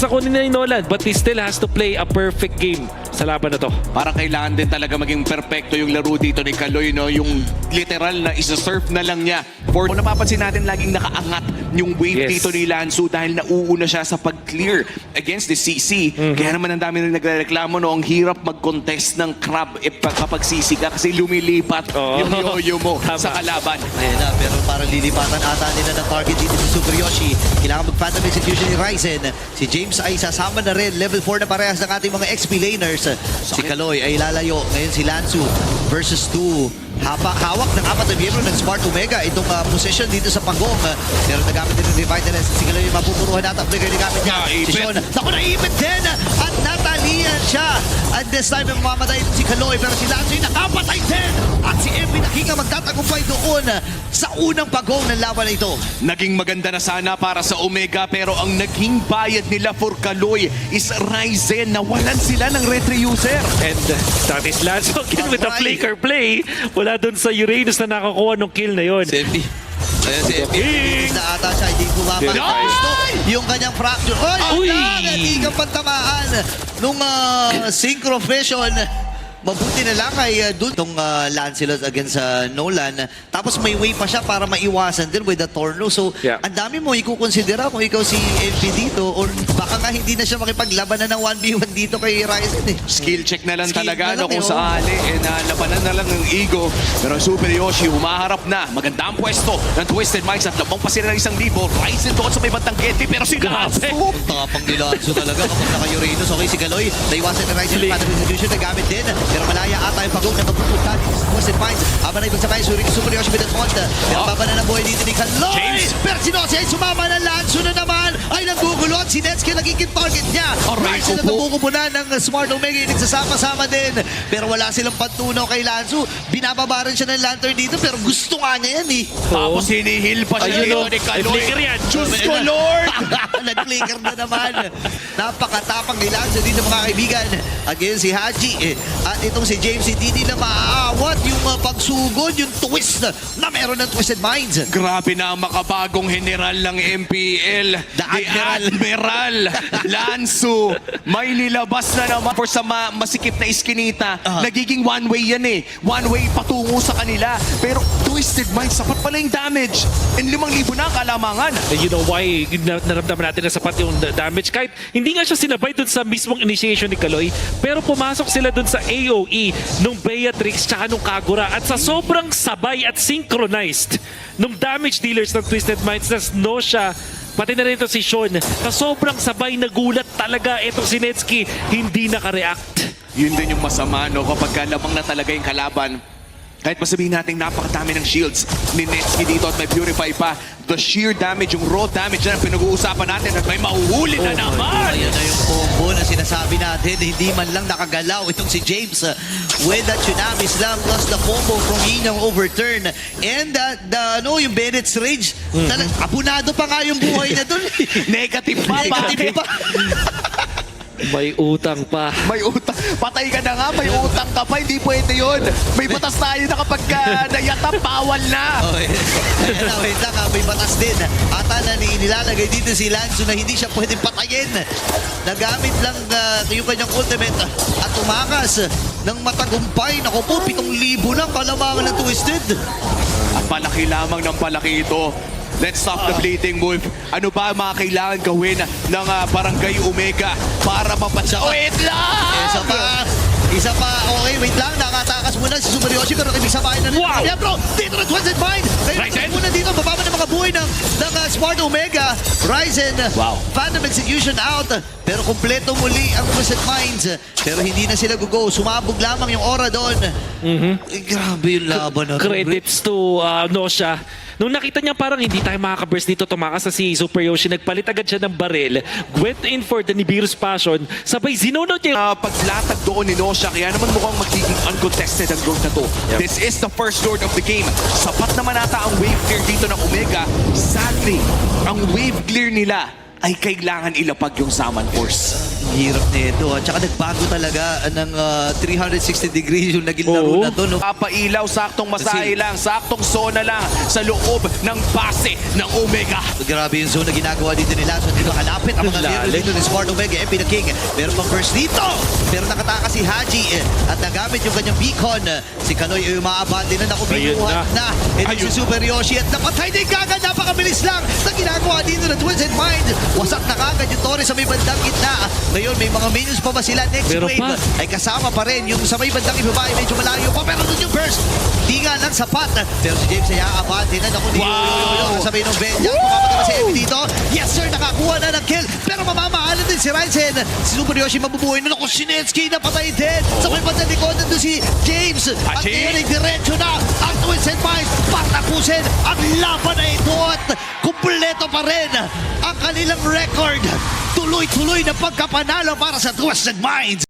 Sa kunin na ni Nolan, but he still has to play a perfect game sa laban na to. Parang kailangan din talaga maging perfecto yung laro dito ni Kaloy, no? Yung literal na isa-surf na lang niya. Kung napapansin natin, laging nakaangat yung wave dito ni Lansu dahil nauuna siya sa pag-clear against the CC. Kaya naman ang dami na nagreklamo, no? Ang hirap mag-contest ng crab kapag CC ka kasi lumilipat yung yoyo mo sa kalaban. Ayan na, pero parang lilipatan ata nila ng target dito si Super Yoshi. Kailangan mag-phantom execution ni Ryzen. Si James ay sasama na rin. Level 4 na parehas ng ating mga XP laners. Si Kaloy ay lalayo. Ngayon si Lansu versus 2. Hawak ng apat na miyembro ng Smart Omega itong position dito sa Pagong. Pero nagamit din ng Revitalize. Si Kaloy mapupuruhan natin. Flicker nagamit niya. Si Sean. Naku, naipit din. At natalian siya. At this time mamamatay si Kaloy. Pero si Lansu ay nakapatay din. At si MP Nakinga magtatagumpay doon sa unang Pagong ng laban na ito. Naging maganda na sana para sa Omega pero ang naging bayad nila for Kaloy is Ryzen. Nawalan sila ng retry user. And that is Lansu again with the flicker play. Wala doon sa Uranus na nakakuha ng kill na yon. Si MP. Ayan si MP. Na ata siya, hindi bumaba. Yung kanyang fracture. Oy! Hindi kang pantamaan nung synchro vision. Mabuti na lang ay doon itong Lancelot against Nolan. Tapos may way pa siya para maiwasan din with the Torno. So, ang dami mo ikukonsidera kung ikaw si MP dito or baka nga hindi na siya makipaglaban na ng 1v1 dito kay Ryzen eh. Skill check na lang Skill talaga na lang, kung sakali labanan na lang ng ego. Pero Super Yoshi humaharap na. Maganda ang pwesto ng Twisted Minds at labang pa sila ng 1,000. Ryzen doon sa may bandang Getty pero si Lansu. Tapang ni Lansu talaga kapag naka-Uranus. Okay si Kaloy. Naiwasan ni Ryzen yung pattern execution na gamit din. Pero malaya ata yung Pagong na magpupunta dito sa Twisted Minds. Habang na ibang sabay, Super Yoshi with the taunt. Pero baba na ng buhay dito ni Kaloy. Pero si Nossi ay sumama ng Lansu na naman. Ay nagugulot. Si Netsuke nagiging target niya. Ryzen na nabukupunan ng Smart Omega. Yung nagsasama-sama din. Pero wala silang pantunaw kay Lansu. Binababa rin siya ng lantern dito. Pero gusto nga niya yan eh. Tapos hinihil pa siya dito ni Kaloy. Flicker yan. Diyos ko Lord! Nag-flicker na naman. Napakatapang ni Lansu dito mga kaibigan. Again si Haji. At itong si James, hindi nila maaawat yung pagsugod, yung twist na meron ng Twisted Minds. Grabe na ang makabagong general ng MPL. The Admiral Lansu. May nilabas na naman for sa masikip na iskinita. Nagiging one-way yan eh. One-way patungo sa kanila. Pero Twisted Minds, sapat pala yung damage. And 5,000 na ang kalamangan. You know why naramdaman natin na sapat yung damage kahit hindi nga siya sinabay dun sa mismong initiation ni Kaloy pero pumasok sila dun sa AOE nung Beatrix tsaka nung Kagura at sa sobrang sabay at synchronized nung damage dealers ng Twisted Minds na Nosha pati na rin ito si Sean sa sobrang sabay nagulat talaga itong si Netsuke hindi nakareact. Yun din yung masama, no? Kapag lamang na talaga yung kalaban. Kahit masabihin natin napakadami ng shields ni Netsuke dito at may purify pa. The sheer damage, yung raw damage na pinag-uusapan natin at may mahuhuli na naman. Ayan na yung combo na sinasabi natin. Hindi man lang nakagalaw itong si James with the Tsunami Slam plus the combo from Yinang Overturn. And yung Bennett's Rage. Apunado pa nga yung buhay na dun. Negative pa. Negative pa. May utang pa. May utang. Patay ka na nga, may utang ka pa. Hindi pwede yun. May batas tayo na kapag nayatap, bawal na. Wait lang, may batas din. Ata na nilalagay dito si Lansu na hindi siya pwedeng patayin. Nagamit lang yung kanyang ultimate at tumakas ng matagumpay. Naku po, 7,000 na kalamangan ng Twisted. At palaki lamang ng palaki ito. Let's stop the bleeding, Wolf. Ano ba mga kailangan gawin ng Barangay Omega para mapansin? Wait lang! Isa pa. Okay, wait lang. Nakatakas muna si Super Yoshi pero ibig sabahin na rin. Wow! Yeah, bro! Dito na Twisted Mind! Ryzen muna dito. Bababa ng mga buhay ng Smart Omega. Ryzen. Wow. Phantom Execution out. Pero kompleto muli ang Twisted Minds. Pero hindi na sila go. Sumabog lamang yung aura doon. Grabe yung laban na. Credits to Nosha. Nung nakita niya parang hindi tayo makaka-burst dito, tumakas na si Super Yoshi, nagpalit agad siya ng baril, went in for the Nibiru's Passion, sabay zinunod niya. Paglatag doon ni Nosha, kaya naman mukhang magiging uncontested ang growth na to. This is the first lord of the game. Sapat naman ata ang wave clear dito ng Omega. Sadly, ang wave clear nila ay kailangan ilapag yung Zaman Force. Hirap nito. At saka nagbago talaga ng 360 degrees yung naging laro Oo. na to. No? Papailaw, saktong masahe Kasi- lang, saktong zona lang sa loob ng base ng Omega. Grabe yung zone na ginagawa dito nila. So dito kalapit ang mga Lalim. players dito ni Smart Omega. MP the King. Meron pang first dito. Pero nakataka si Haji at nagamit yung kanyang beacon. Si Kaloy ay umaabante na. Naku, Ayun binuhat na. Ito si Ayun. Super Yoshi at napatay din kagad. Napakabilis lang na ginagawa dito ng Twins and Mind. Wasak na kagad yung Torres sa may bandang gitna. Ngayon may mga minions pa ba sila? Next Pero wave pa. ay kasama pa rin yung sa may bandang ibaba ay medyo malayo pa. Pero doon yung burst. Di nga lang sapat. Pero si James ay aabante na. Naku, kasabay ng Benja. Kumapagod na si Emmy dito. Yes sir, nakakuha na ng kill. Pero mamamahalan din si Ryzen. Si Super Yoshi mabubuhay na. Naku, si Netsky napatay din. Sa may bandang likod nandun si James. At Haji. ngayon ay diretso na ang Twins and Minds patapusin ang laban na ito at kumpleto pa rin ang kanilang record. Tuloy-tuloy na pagkapanalo para sa Twins and Minds.